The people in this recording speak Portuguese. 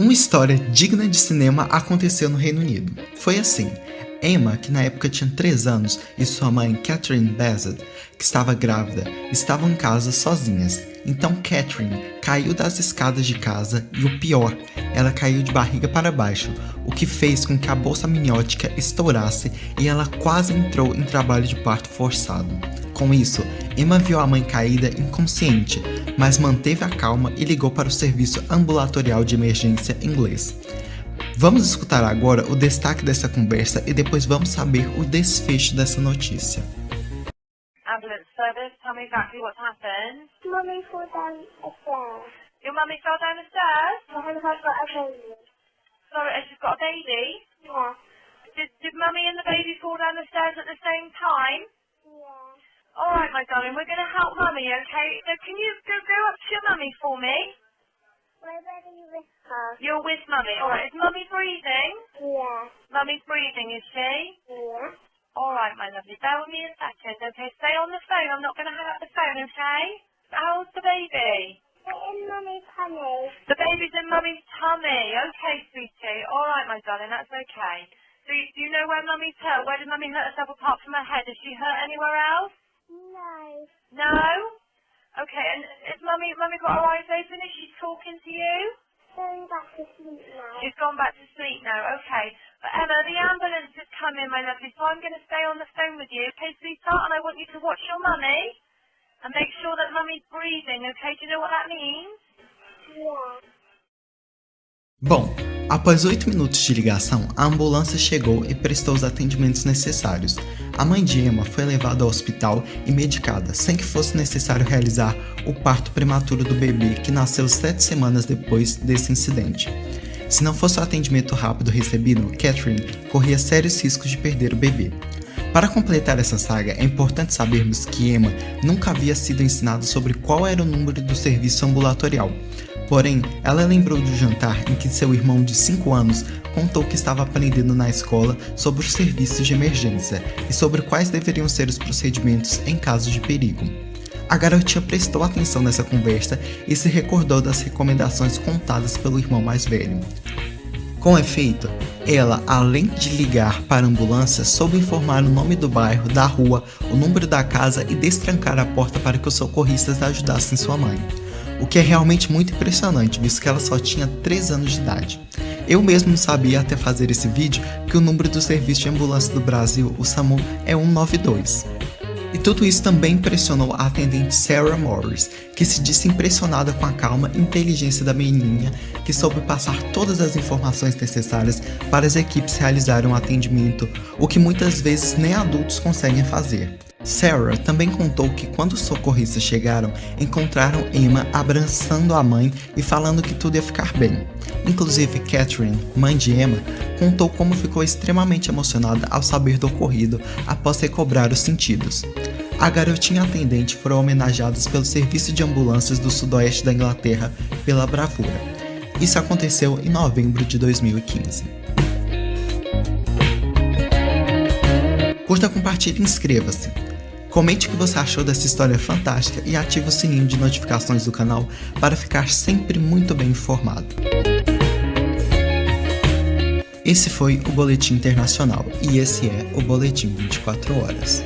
Uma história digna de cinema aconteceu no Reino Unido. Foi assim: Emma, que na época tinha 3 anos, e sua mãe, Catherine Bassett, que estava grávida, estavam em casa sozinhas. Então Catherine caiu das escadas de casa e o pior, ela caiu de barriga para baixo, o que fez com que a bolsa amniótica estourasse e ela quase entrou em trabalho de parto forçado. Com isso, Emma viu a mãe caída inconsciente, mas manteve a calma e ligou para o serviço ambulatorial de emergência inglês. Vamos escutar agora o destaque dessa conversa e depois vamos saber o desfecho dessa notícia. Ambulance service, tell me exactly what's happened. Mummy fell down a stairs. Your mummy fell down the stairs? My husband got a baby. Sorry, and she's got a baby? Yeah. Did mummy and the baby fall down the stairs at the same time? Yeah. Alright, my darling, we're going to help mummy, okay? So can you go up to your mummy for me? Where are you with her? You're with mummy. Alright, is mummy breathing? Yeah. Mummy's breathing, is she? Yeah. Alright, my lovely, bear with me a second, okay? Stay on the phone, I'm not going to hang up the phone, okay? How's the baby? It's in Mummy's tummy. The baby's in mummy's tummy. Okay, sweetie. Alright, my darling, that's okay. Do you know where mummy's hurt? Where did mummy hurt herself apart from her head? Is she hurt anywhere else? No. No? Okay, and is mummy got her eyes open? Is she talking to you? Going back to sleep now. She's gone back to sleep now, okay. But Emma, the ambulance is coming, my lovely, so I'm going to stay on the phone with you, okay, sweetheart? And I want you to watch your mummy and make sure that mummy's breathing, okay? Do you know what that means? Yeah. Bom, após 8 minutos de ligação, a ambulância chegou e prestou os atendimentos necessários. A mãe de Emma foi levada ao hospital e medicada, sem que fosse necessário realizar o parto prematuro do bebê, que nasceu 7 semanas depois desse incidente. Se não fosse o atendimento rápido recebido, Catherine corria sérios riscos de perder o bebê. Para completar essa saga, é importante sabermos que Emma nunca havia sido ensinada sobre qual era o número do serviço ambulatorial. Porém, ela lembrou do jantar em que seu irmão de 5 anos contou que estava aprendendo na escola sobre os serviços de emergência e sobre quais deveriam ser os procedimentos em caso de perigo. A garotinha prestou atenção nessa conversa e se recordou das recomendações contadas pelo irmão mais velho. Com efeito, ela, além de ligar para a ambulância, soube informar o nome do bairro, da rua, o número da casa e destrancar a porta para que os socorristas ajudassem sua mãe. O que é realmente muito impressionante, visto que ela só tinha 3 anos de idade. Eu mesmo não sabia até fazer esse vídeo que o número do Serviço de Ambulância do Brasil, o SAMU, é 192. E tudo isso também impressionou a atendente Sarah Morris, que se disse impressionada com a calma e inteligência da menininha, que soube passar todas as informações necessárias para as equipes realizarem um atendimento, o que muitas vezes nem adultos conseguem fazer. Sarah também contou que quando os socorristas chegaram, encontraram Emma abraçando a mãe e falando que tudo ia ficar bem. Inclusive, Catherine, mãe de Emma, contou como ficou extremamente emocionada ao saber do ocorrido após recobrar os sentidos. A garotinha e a atendente foram homenageadas pelo Serviço de Ambulâncias do Sudoeste da Inglaterra pela bravura. Isso aconteceu em novembro de 2015. Curta, compartilhe e inscreva-se. Comente o que você achou dessa história fantástica e ative o sininho de notificações do canal para ficar sempre muito bem informado. Esse foi o Boletim Internacional e esse é o Boletim 24 Horas.